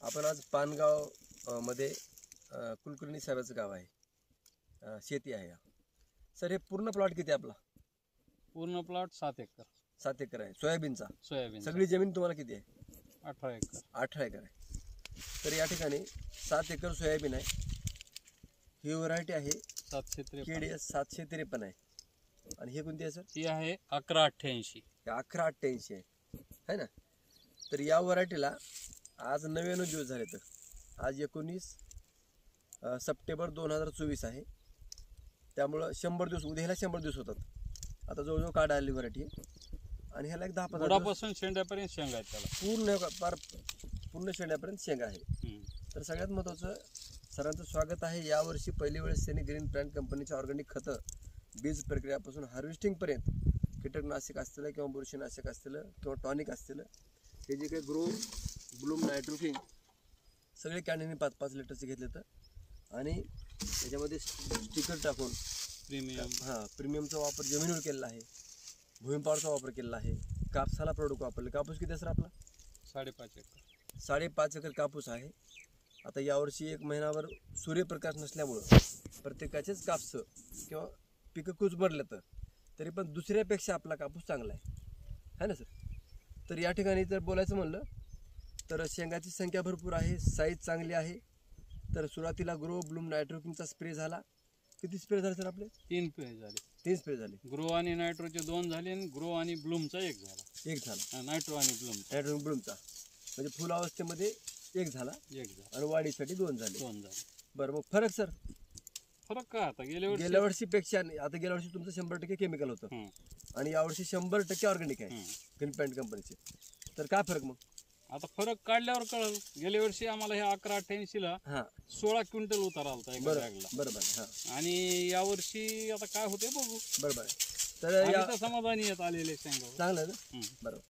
आपण आज पानगाव मध्ये कुलकर्णी साहेबाचं गाव आहे, शेती आहे. सर हे पूर्ण प्लॉट किती आहे आपला? पूर्ण प्लॉट 7 एकर. 7 एकर आहे. सोयाबीनचा सोयाबीन सगळी जमीन तुम्हाला किती आहे? 18 एकर. 18 एकर आहे. तर या ठिकाणी 7 एकर सोयाबीन आहे. ही व्हरायटी आहे 753. KDS 753 आहे. आणि हे कोणती आहे सर? ही आहे 1188. 1188 आहे ना. तर या व्हरायटीला आज 99 दिवस झाले. तर आज 19 सप्टेंबर 2024 आहे. त्यामुळं 100 दिवस, उद्याला 100 दिवस होतात. आता जवळजवळ काढा आली व्हरायटी आणि ह्याला एक 10-15 बुडापासून शेंड्यापर्यंत शेंगा आहेत त्याला. पूर्ण शेंड्यापर्यंत शेंगा आहे. तर सगळ्यात महत्त्वाचं सरांचं स्वागत आहे. यावर्षी पहिली वेळेस त्यांनी ग्रीन प्लॅन्ट कंपनीच्या ऑर्गॅनिक खतं बीज प्रक्रियापासून हार्वेस्टिंगपर्यंत कीटकनाशक असतील किंवा बुरशीनाशक असतील किंवा टॉनिक असतील, हे जे काही ग्रो ब्लूम नायट्रोकिंग सगळे कॅनने 5-5 लिटरचे घेतले. तर आणि त्याच्यामध्ये स्टिकर टाकून प्रीमियमचा वापर जमिनीवर केलेला आहे. भूमिपावरचा वापर केलेला आहे. कापसाला प्रोडक्ट वापरले. कापूस किती सर आपला? 5.5 एकर. 5.5 एकर कापूस आहे. आता यावर्षी 1 महिनाभर सूर्यप्रकाश नसल्यामुळं प्रत्येकाचेच कापस किंवा पिकं कुचबरलं तरी पण दुसऱ्यापेक्षा आपला कापूस चांगला आहे ना सर. तर या ठिकाणी जर बोलायचं म्हणलं तर शेंगाची संख्या भरपूर आहे, साईज चांगली आहे. तर सुरुवातीला ग्रो ब्लूम नायट्रोकिंगचा स्प्रे झाला. किती स्प्रे झाले सर आपले? 3 स्प्रे झाले. 3 स्प्रे झाले. ग्रो आणि नायट्रोचे 2 झाले आणि ग्रो आणि ब्लूमचा 1 झाला. नायट्रो आणि ब्लूमचा म्हणजे फुल अवस्थेमध्ये 1 झाला आणि वाढीसाठी 2 झाले. बरं, मग फरक सर? फरक काय आता गेल्या वर्षीपेक्षा? आता गेल्या वर्षी तुमचं 100% केमिकल होतं आणि यावर्षी 100% ऑर्गॅनिक आहे ग्रीन प्लॅन्ट कंपनीचे. तर काय फरक मग? आता फरक काढल्यावर कळलं. गेल्या वर्षी आम्हाला हे 1188ला 16 क्विंटल उतार आलता एका बॅगला. बरोबर. आणि यावर्षी आता काय होते बघू. बरोबर. तर समाधानी येत आलेले शेंगा चांगलं ना. बरोबर.